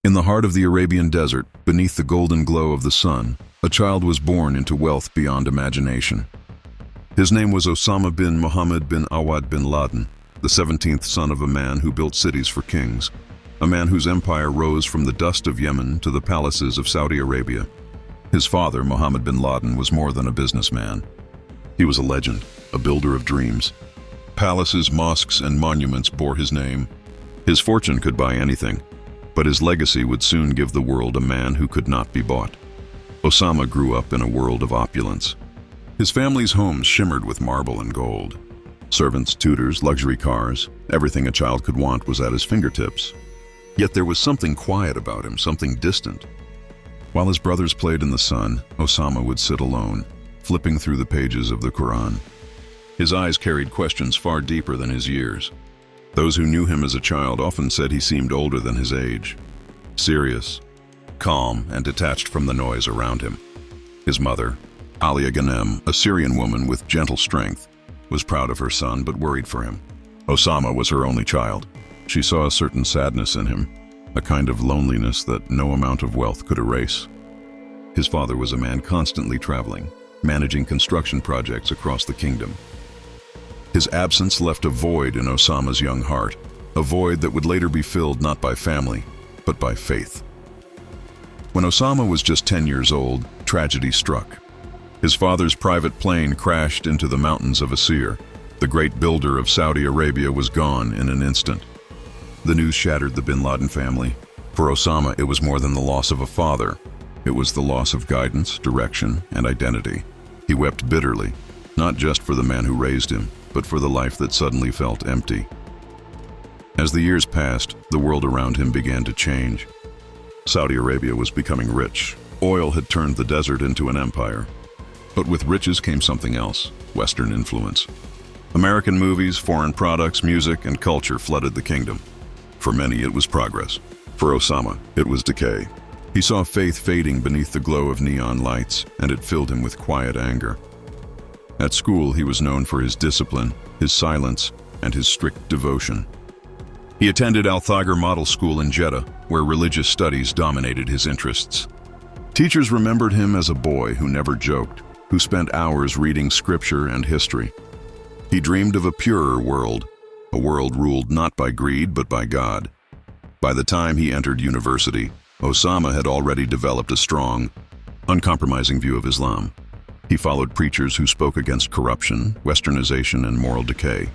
In the heart of the Arabian desert, beneath the golden glow of the sun, a child was born into wealth beyond imagination. His name was Osama bin Muhammad bin Awad bin Laden, the 17th son of a man who built cities for kings, a man whose empire rose from the dust of Yemen to the palaces of Saudi Arabia. His father, Mohammed bin Laden, was more than a businessman. He was a legend, a builder of dreams. Palaces, mosques, and monuments bore his name. His fortune could buy anything, but his legacy would soon give the world a man who could not be bought. Osama grew up in a world of opulence. His family's homes shimmered with marble and gold. Servants, tutors, luxury cars, everything a child could want was at his fingertips. Yet there was something quiet about him, something distant. While his brothers played in the sun, Osama would sit alone, flipping through the pages of the Quran. His eyes carried questions far deeper than his years. Those who knew him as a child often said he seemed older than his age. Serious, calm, and detached from the noise around him. His mother, Alia Ghanem, a Syrian woman with gentle strength, was proud of her son but worried for him. Osama was her only child. She saw a certain sadness in him, a kind of loneliness that no amount of wealth could erase. His father was a man constantly traveling, managing construction projects across the kingdom. His absence left a void in Osama's young heart, a void that would later be filled not by family, but by faith. When Osama was just 10 years old, tragedy struck. His father's private plane crashed into the mountains of Asir. The great builder of Saudi Arabia was gone in an instant. The news shattered the bin Laden family. For Osama, it was more than the loss of a father. It was the loss of guidance, direction, and identity. He wept bitterly, not just for the man who raised him, but for the life that suddenly felt empty. As the years passed, the world around him began to change. Saudi Arabia was becoming rich. Oil had turned the desert into an empire. But with riches came something else, Western influence. American movies, foreign products, music, and culture flooded the kingdom. For many, it was progress. For Osama, it was decay. He saw faith fading beneath the glow of neon lights, and it filled him with quiet anger. At school, he was known for his discipline, his silence, and his strict devotion. He attended Al-Thagr Model School in Jeddah, where religious studies dominated his interests. Teachers remembered him as a boy who never joked, who spent hours reading scripture and history. He dreamed of a purer world, a world ruled not by greed but by God. By the time he entered university, Osama had already developed a strong, uncompromising view of Islam. He followed preachers who spoke against corruption, westernization, and moral decay.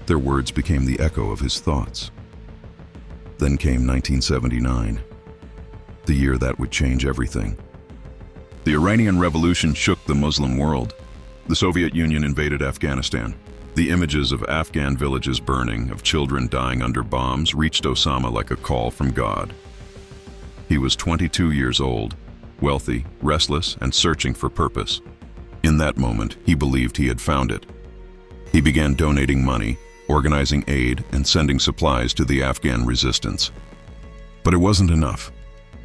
Their words became the echo of his thoughts. Then came 1979, the year that would change everything. The Iranian Revolution shook the Muslim world. The Soviet Union invaded Afghanistan. The images of Afghan villages burning, of children dying under bombs, reached Osama like a call from God. He was 22 years old, wealthy, restless, and searching for purpose. In that moment, he believed he had found it. He began donating money, organizing aid, and sending supplies to the Afghan resistance. But it wasn't enough.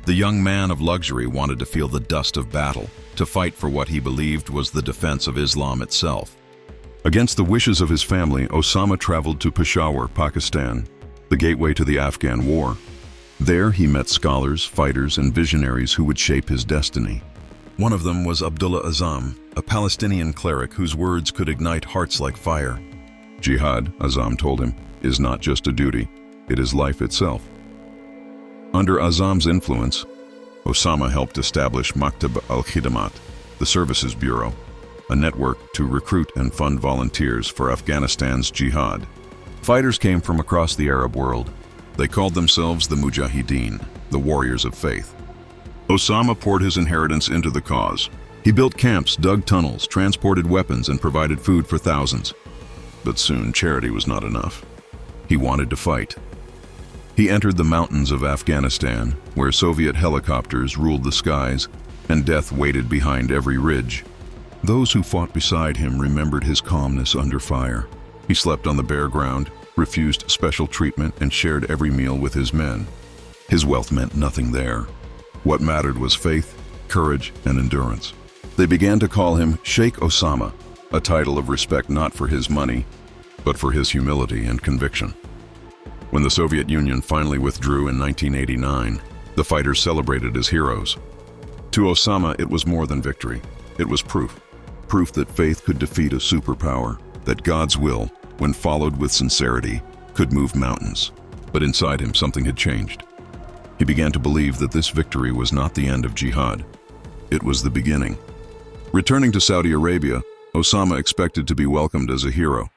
The young man of luxury wanted to feel the dust of battle, to fight for what he believed was the defense of Islam itself. Against the wishes of his family, Osama traveled to Peshawar, Pakistan, the gateway to the Afghan war. There he met scholars, fighters, and visionaries who would shape his destiny. One of them was Abdullah Azzam, a Palestinian cleric whose words could ignite hearts like fire. Jihad, Azzam told him, is not just a duty, it is life itself. Under Azzam's influence, Osama helped establish Maktab al-Khidamat, the Services Bureau, a network to recruit and fund volunteers for Afghanistan's jihad. Fighters came from across the Arab world. They called themselves the Mujahideen, the warriors of faith. Osama poured his inheritance into the cause. He built camps, dug tunnels, transported weapons, and provided food for thousands. But soon, charity was not enough. He wanted to fight. He entered the mountains of Afghanistan, where Soviet helicopters ruled the skies, and death waited behind every ridge. Those who fought beside him remembered his calmness under fire. He slept on the bare ground, refused special treatment, and shared every meal with his men. His wealth meant nothing there. What mattered was faith, courage, and endurance. They began to call him Sheikh Osama, a title of respect not for his money, but for his humility and conviction. When the Soviet Union finally withdrew in 1989, The fighters celebrated as heroes. To Osama, it was more than victory. It was proof. Proof that faith could defeat a superpower, that God's will, when followed with sincerity, could move mountains. But inside him, something had changed. He began to believe that this victory was not the end of jihad. It was the beginning. Returning to Saudi Arabia, Osama expected to be welcomed as a hero.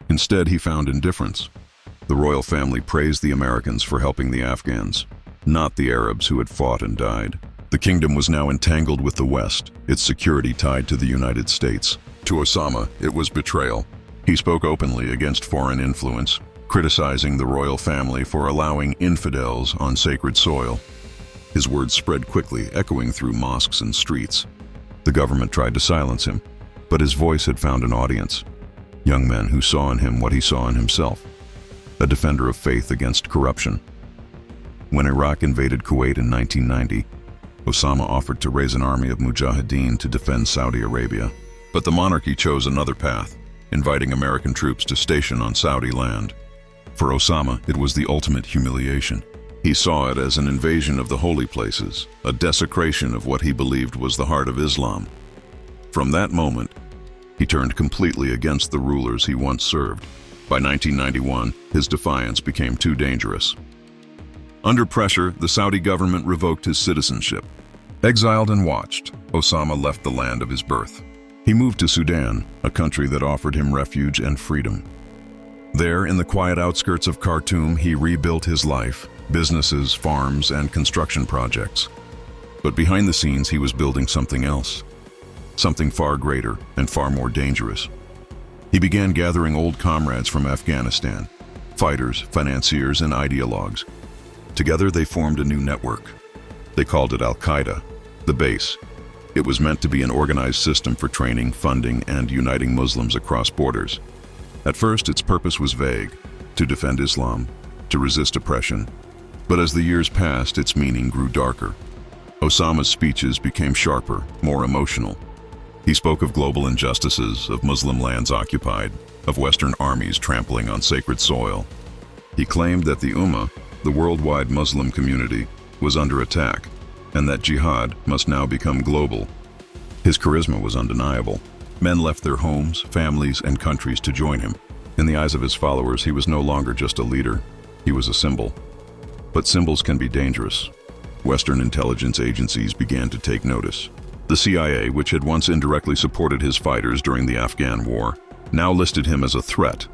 Instead, he found indifference. The royal family praised the Americans for helping the Afghans, not the Arabs who had fought and died. The kingdom was now entangled with the West, its security tied to the United States. To Osama, it was betrayal. He spoke openly against foreign influence, criticizing the royal family for allowing infidels on sacred soil. His words spread quickly, echoing through mosques and streets. The government tried to silence him, but his voice had found an audience. Young men who saw in him what he saw in himself, a defender of faith against corruption. When Iraq invaded Kuwait in 1990, Osama offered to raise an army of mujahideen to defend Saudi Arabia. But the monarchy chose another path, inviting American troops to station on Saudi land. For Osama, it was the ultimate humiliation. He saw it as an invasion of the holy places, a desecration of what he believed was the heart of Islam. From that moment, he turned completely against the rulers he once served. By 1991, his defiance became too dangerous. Under pressure, the Saudi government revoked his citizenship. Exiled and watched, Osama left the land of his birth. He moved to Sudan, a country that offered him refuge and freedom. There, in the quiet outskirts of Khartoum, he rebuilt his life, businesses, farms, and construction projects. But behind the scenes, he was building something else, something far greater and far more dangerous. He began gathering old comrades from Afghanistan, fighters, financiers, and ideologues. Together, they formed a new network. They called it Al-Qaeda, the base. It was meant to be an organized system for training, funding, and uniting Muslims across borders. At first, its purpose was vague: to defend Islam, to resist oppression. But as the years passed, its meaning grew darker. Osama's speeches became sharper, more emotional. He spoke of global injustices, of Muslim lands occupied, of Western armies trampling on sacred soil. He claimed that the Ummah, the worldwide Muslim community, was under attack, and that jihad must now become global. His charisma was undeniable. Men left their homes, families, and countries to join him. In the eyes of his followers, he was no longer just a leader. He was a symbol. But symbols can be dangerous. Western intelligence agencies began to take notice. The CIA, which had once indirectly supported his fighters during the Afghan war, now listed him as a threat.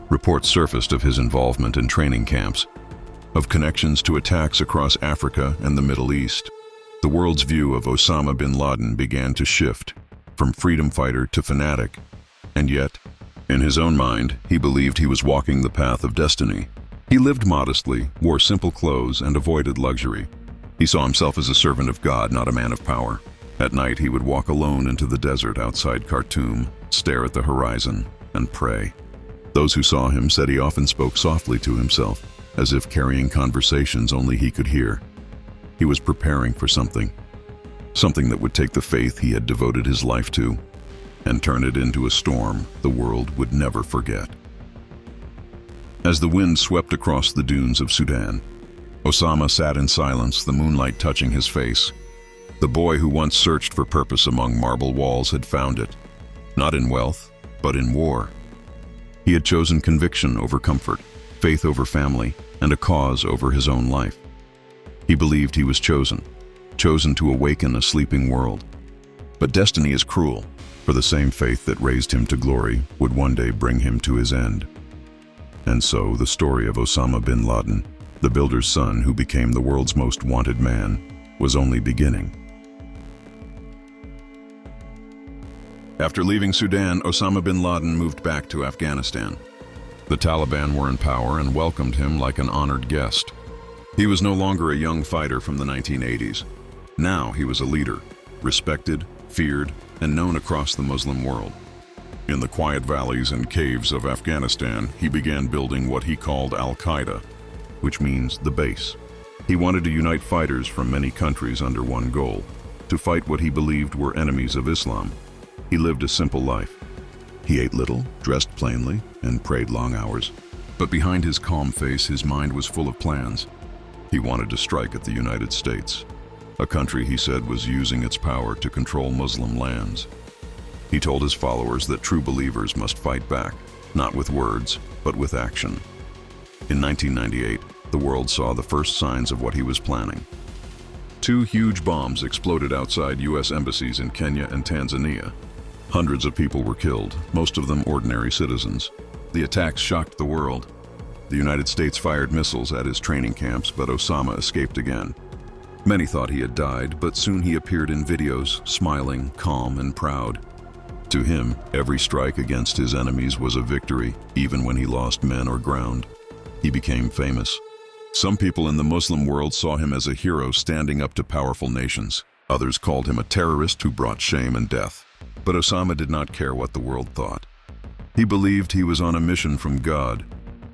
Reports surfaced of his involvement in training camps, of connections to attacks across Africa and the Middle East. The world's view of Osama bin Laden began to shift, from freedom fighter to fanatic. And yet, in his own mind, he believed he was walking the path of destiny. He lived modestly, wore simple clothes, and avoided luxury. He saw himself as a servant of God, not a man of power. At night, he would walk alone into the desert outside Khartoum, stare at the horizon, and pray. Those who saw him said he often spoke softly to himself, as if carrying conversations only he could hear. He was preparing for something that would take the faith he had devoted his life to and turn it into a storm the world would never forget. As the wind swept across the dunes of Sudan, Osama sat in silence, the moonlight touching his face. The boy who once searched for purpose among marble walls had found it, not in wealth, but in war. He had chosen conviction over comfort, faith over family, and a cause over his own life. He believed he was chosen to awaken a sleeping world. But destiny is cruel, for the same faith that raised him to glory would one day bring him to his end. And so the story of Osama bin Laden, the builder's son who became the world's most wanted man, was only beginning. After leaving Sudan, Osama bin Laden moved back to Afghanistan. The Taliban were in power and welcomed him like an honored guest. He was no longer a young fighter from the 1980s. Now he was a leader, respected, feared, and known across the Muslim world. In the quiet valleys and caves of Afghanistan, he began building what he called Al-Qaeda, which means the base. He wanted to unite fighters from many countries under one goal, to fight what he believed were enemies of Islam. He lived a simple life. He ate little, dressed plainly, and prayed long hours. But behind his calm face, his mind was full of plans. He wanted to strike at the United States, a country he said was using its power to control Muslim lands. He told his followers that true believers must fight back, not with words, but with action. In 1998, the world saw the first signs of what he was planning. 2 huge bombs exploded outside U.S. embassies in Kenya and Tanzania. Hundreds of people were killed, most of them ordinary citizens. The attacks shocked the world. The United States fired missiles at his training camps, but Osama escaped again. Many thought he had died, but soon he appeared in videos, smiling, calm, and proud. To him, every strike against his enemies was a victory, even when he lost men or ground. He became famous. Some people in the Muslim world saw him as a hero standing up to powerful nations. Others called him a terrorist who brought shame and death. But Osama did not care what the world thought. He believed he was on a mission from God.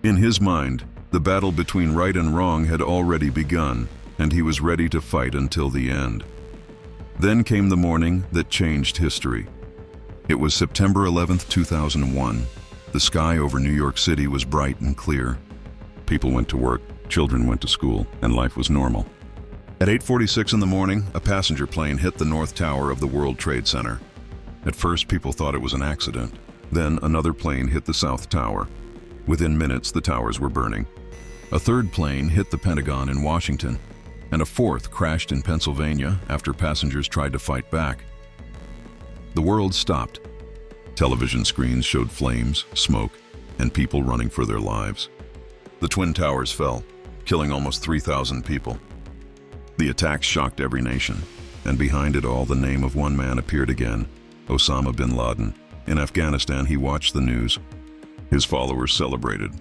In his mind, the battle between right and wrong had already begun, and he was ready to fight until the end. Then came the morning that changed history. It was September 11, 2001. The sky over New York City was bright and clear. People went to work, children went to school, and life was normal. At 8:46 in the morning, a passenger plane hit the North Tower of the World Trade Center. At first, people thought it was an accident. Then another plane hit the South Tower. Within minutes, the towers were burning. A third plane hit the Pentagon in Washington, and a fourth crashed in Pennsylvania after passengers tried to fight back. The world stopped. Television screens showed flames, smoke, and people running for their lives. The Twin Towers fell, killing almost 3,000 people. The attacks shocked every nation, and behind it all, the name of one man appeared again: Osama bin Laden. In Afghanistan, he watched the news. His followers celebrated.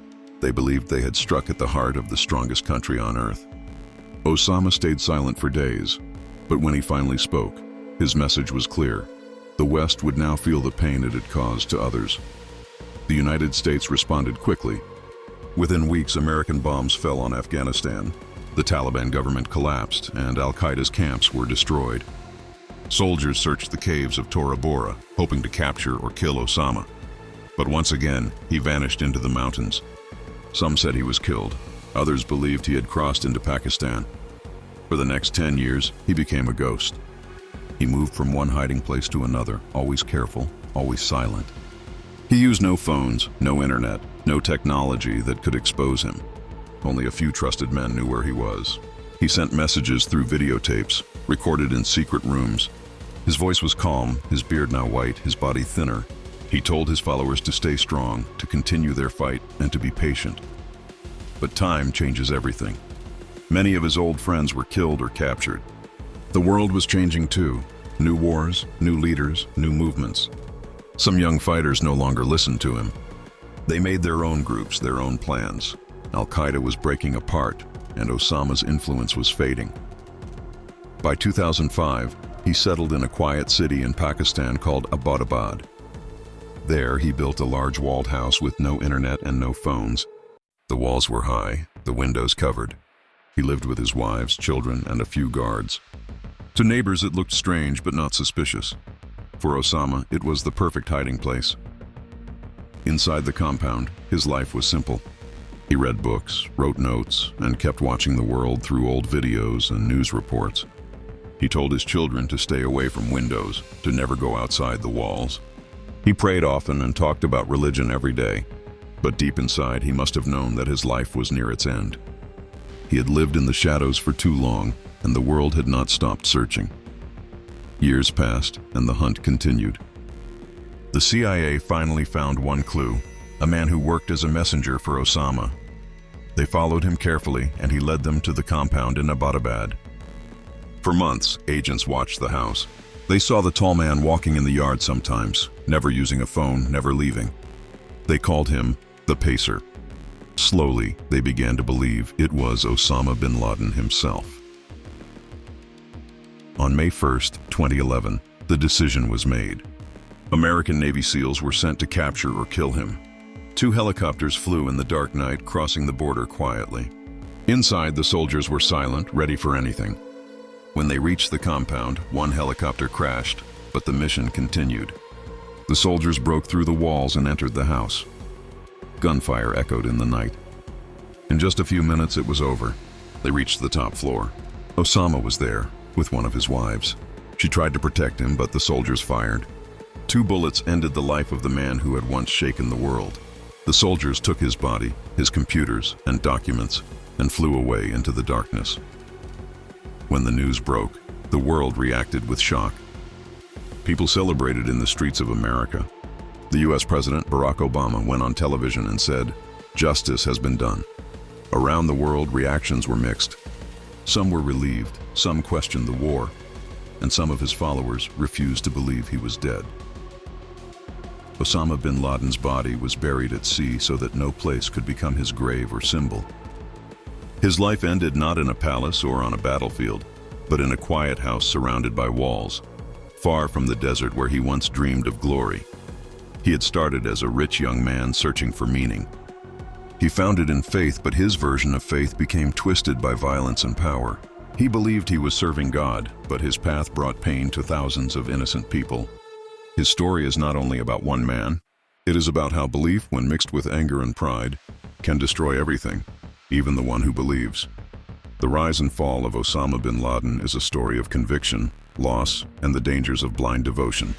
They believed they had struck at the heart of the strongest country on earth. Osama stayed silent for days, but when he finally spoke, his message was clear. The West would now feel the pain it had caused to others. The United States responded quickly. Within weeks, American bombs fell on Afghanistan. The Taliban government collapsed, and Al-Qaeda's camps were destroyed. Soldiers searched the caves of Tora Bora, hoping to capture or kill Osama. But once again, he vanished into the mountains. Some said he was killed. Others believed he had crossed into Pakistan. For the next 10 years, he became a ghost. He moved from one hiding place to another, always careful, always silent. He used no phones, no internet, no technology that could expose him. Only a few trusted men knew where he was. He sent messages through videotapes, recorded in secret rooms. His voice was calm, his beard now white, his body thinner. He told his followers to stay strong, to continue their fight, and to be patient. But time changes everything. Many of his old friends were killed or captured. The world was changing too. New wars, new leaders, new movements. Some young fighters no longer listened to him. They made their own groups, their own plans. Al-Qaeda was breaking apart, and Osama's influence was fading. By 2005, he settled in a quiet city in Pakistan called Abbottabad. There, he built a large walled house with no internet and no phones. The walls were high, the windows covered. He lived with his wives, children, and a few guards. To neighbors, it looked strange but not suspicious. For Osama, it was the perfect hiding place. Inside the compound, his life was simple. He read books, wrote notes, and kept watching the world through old videos and news reports. He told his children to stay away from windows, to never go outside the walls. He prayed often and talked about religion every day, but deep inside, he must have known that his life was near its end. He had lived in the shadows for too long, and the world had not stopped searching. Years passed, and the hunt continued. The CIA finally found one clue: a man who worked as a messenger for Osama. They followed him carefully, and he led them to the compound in Abbottabad. For months, agents watched the house. They saw the tall man walking in the yard sometimes, never using a phone, never leaving. They called him the Pacer. Slowly, they began to believe it was Osama bin Laden himself. On May 1st, 2011, the decision was made. American Navy SEALs were sent to capture or kill him. 2 helicopters flew in the dark night, crossing the border quietly. Inside, the soldiers were silent, ready for anything. When they reached the compound, one helicopter crashed, but the mission continued. The soldiers broke through the walls and entered the house. Gunfire echoed in the night. In just a few minutes, it was over. They reached the top floor. Osama was there, with one of his wives. She tried to protect him, but the soldiers fired. 2 bullets ended the life of the man who had once shaken the world. The soldiers took his body, his computers, and documents, and flew away into the darkness. When the news broke, the world reacted with shock. People celebrated in the streets of America. The US President Barack Obama went on television and said, "Justice has been done." Around the world, reactions were mixed. Some were relieved, some questioned the war, and some of his followers refused to believe he was dead. Osama bin Laden's body was buried at sea so that no place could become his grave or symbol. His life ended not in a palace or on a battlefield, but in a quiet house surrounded by walls, far from the desert where he once dreamed of glory. He had started as a rich young man searching for meaning. He found it in faith, but his version of faith became twisted by violence and power. He believed he was serving God, but his path brought pain to thousands of innocent people. His story is not only about one man, it is about how belief, when mixed with anger and pride, can destroy everything, even the one who believes. The rise and fall of Osama bin Laden is a story of conviction, loss, and the dangers of blind devotion.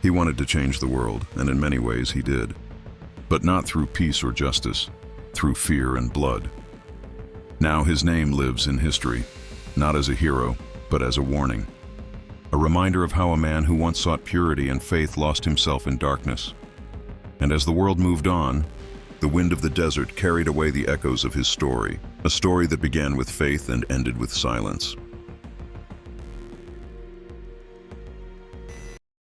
He wanted to change the world, and in many ways he did. But not through peace or justice, through fear and blood. Now his name lives in history, not as a hero, but as a warning. A reminder of how a man who once sought purity and faith lost himself in darkness. And as the world moved on, the wind of the desert carried away the echoes of his story, a story that began with faith and ended with silence.